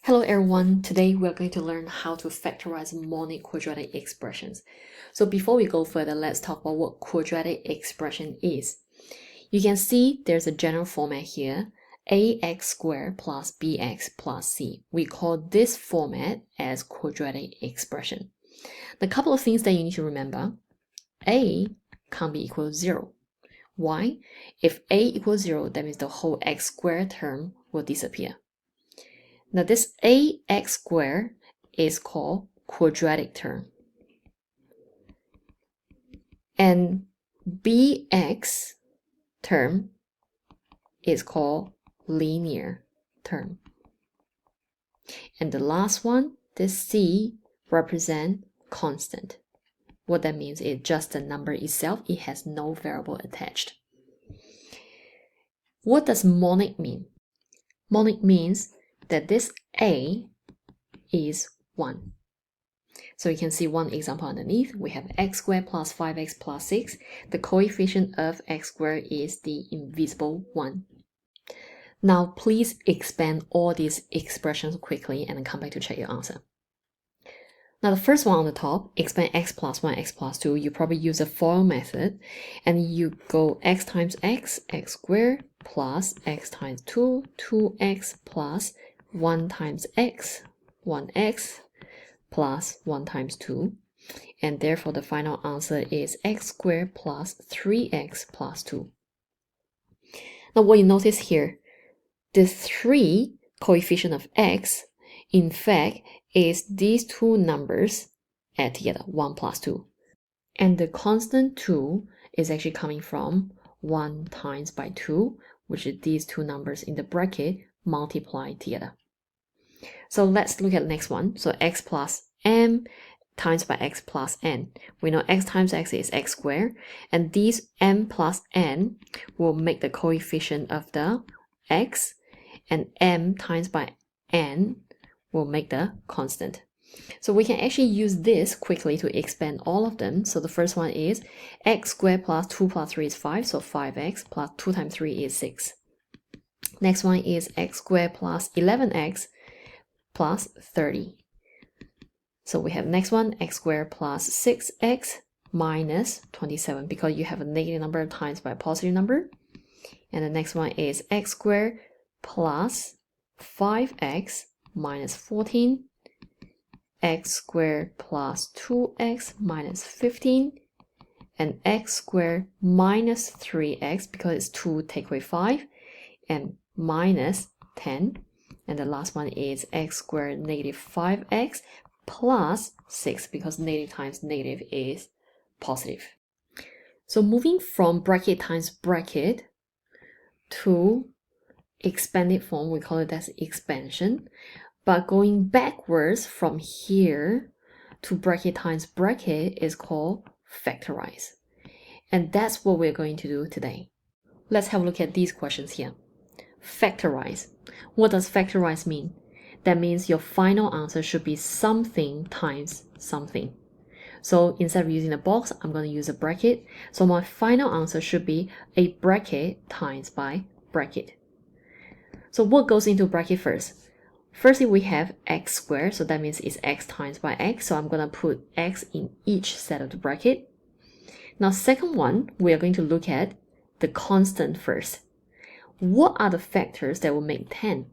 Hello everyone, today we're going to learn how to factorize monic quadratic expressions. So before we go further, let's talk about what quadratic expression is. You can see there's a general format here, ax squared plus bx plus c. We call this format as quadratic expression. The couple of things that you need to remember, a can't be equal to 0. Why? If a equals 0, that means the whole x squared term will disappear. Now this ax squared is called quadratic term. And bx term is called linear term. And the last one, this c represent constant. What that means is just the number itself, it has no variable attached. What does monic mean? Monic means that this a is 1. So you can see one example underneath. We have x squared plus 5x plus 6. The coefficient of x squared is the invisible 1. Now please expand all these expressions quickly and then come back to check your answer. Now the first one on the top, expand x plus 1, x plus 2, you probably use a FOIL method and you go x times x squared plus x times 2, 2x plus 1 times x, 1x plus 1 times 2. And therefore the final answer is x squared plus 3x plus 2. Now what you notice here, the 3 coefficient of x, in fact, is these two numbers add together, 1 plus 2. And the constant 2 is actually coming from 1 times by 2, which is these two numbers in the bracket multiplied together. So let's look at the next one. So x plus m times by x plus n. We know x times x is x squared, and these m plus n will make the coefficient of the x, and m times by n will make the constant. So we can actually use this quickly to expand all of them. So the first one is x squared plus 2 plus 3 is 5, so 5x plus 2 times 3 is 6. Next one is x squared plus 11x plus 30. So we have next one, x squared plus 6x minus 27, because you have a negative number times by a positive number. And the next one is x squared plus 5x minus 14, x squared plus 2x minus 15, and x squared minus 3x, because it's 2 take away 5, and minus 10. And the last one is x squared negative 5x plus 6, because negative times negative is positive. So moving from bracket times bracket to expanded form, we call it as expansion. But going backwards from here to bracket times bracket is called factorize. And that's what we're going to do today. Let's have a look at these questions here. Factorize. What does factorize mean? That means your final answer should be something times something. So instead of using a box, I'm going to use a bracket. So my final answer should be a bracket times by bracket. So what goes into bracket first? Firstly, we have x squared, so that means it's x times by x. So I'm going to put x in each set of the bracket. Now, second one, we are going to look at the constant first. What are the factors that will make 10?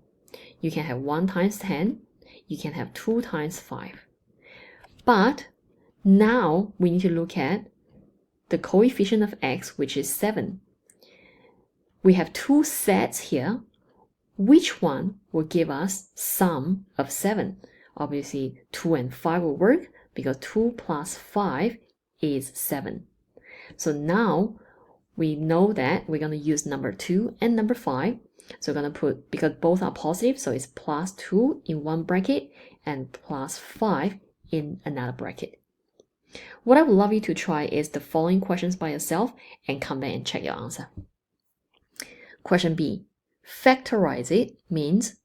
You can have 1 times 10. You can have 2 times 5. But now we need to look at the coefficient of x, which is 7. We have two sets here. Which one will give us sum of 7? Obviously, 2 and 5 will work because 2 plus 5 is 7. So now we know that we're going to use number 2 and number 5. So we're going to put, because both are positive, so it's plus 2 in one bracket and plus 5 in another bracket. What I would love you to try is the following questions by yourself and come back and check your answer. Question B. Factorize it means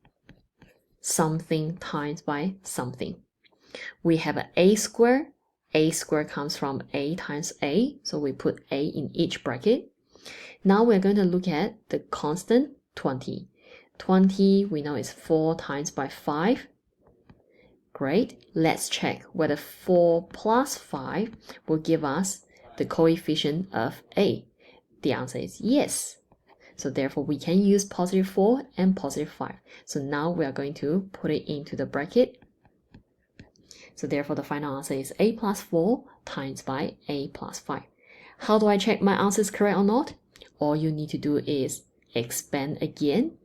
something times by something. We have an a squared. A squared comes from a times a, so we put a in each bracket. Now we're going to look at the constant 20. 20, we know is 4 times by 5, Great. Let's check whether 4 plus 5 will give us the coefficient of A. The answer is yes. So therefore, we can use positive 4 and positive 5. So now we are going to put it into the bracket. So therefore, the final answer is A plus 4 times by A plus 5. How do I check my answer is correct or not? All you need to do is expand again.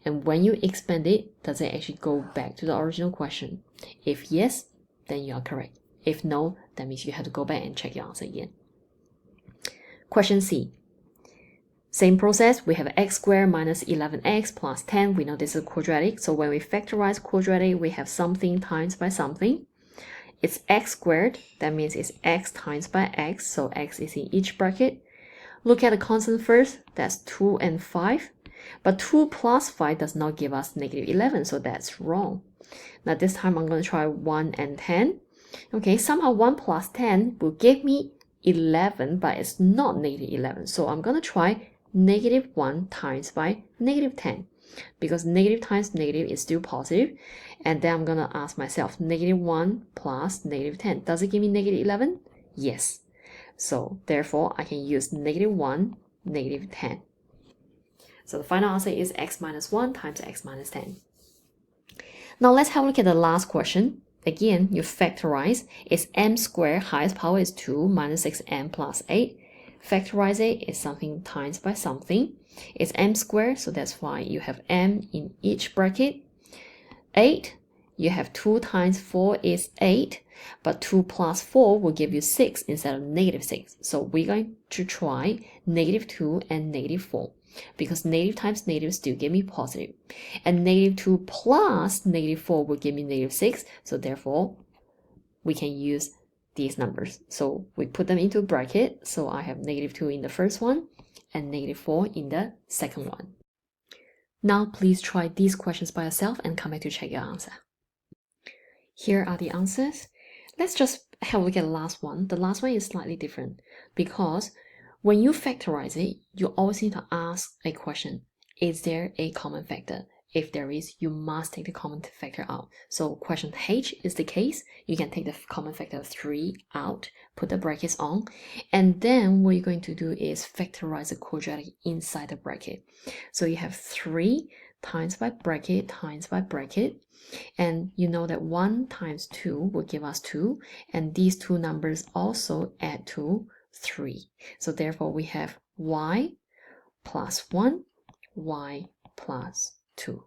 And when you expand it, does it actually go back to the original question? If yes, then you are correct. If no, that means you have to go back and check your answer again. Question C. Same process, we have x squared minus 11x plus 10. We know this is quadratic, so when we factorize quadratic, we have something times by something. It's x squared, that means it's x times by x, so x is in each bracket. Look at the constant first, that's 2 and 5. But 2 plus 5 does not give us negative 11, so that's wrong. Now this time I'm going to try 1 and 10. Okay, somehow 1 plus 10 will give me 11, but it's not negative 11. So I'm going to try negative 1 times by negative 10. Because negative times negative is still positive. And then I'm going to ask myself, negative 1 plus negative 10. Does it give me negative 11? Yes. So therefore, I can use negative 1, negative 10. So the final answer is x minus 1 times x minus 10. Now let's have a look at the last question. Again, you factorize. It's m squared, highest power is 2, minus 6m plus 8. Factorize it is something times by something. It's m squared, so that's why you have m in each bracket. 8, you have 2 times 4 is 8, but 2 plus 4 will give you 6 instead of negative 6. So we're going to try negative 2 and negative 4. Because negative times negative still give me positive. And negative 2 plus negative 4 will give me negative 6. So therefore, we can use these numbers. So we put them into a bracket. So I have negative 2 in the first one and negative 4 in the second one. Now please try these questions by yourself and come back to check your answer. Here are the answers. Let's just have a look at the last one. The last one is slightly different because when you factorize it, you always need to ask a question. Is there a common factor? If there is, you must take the common factor out. So question H is the case. You can take the common factor of 3 out, put the brackets on, and then what you're going to do is factorize the quadratic inside the bracket. So you have 3 times by bracket times by bracket. And you know that 1 times 2 will give us 2. And these two numbers also add to 3. So therefore we have y plus 1, y plus 2.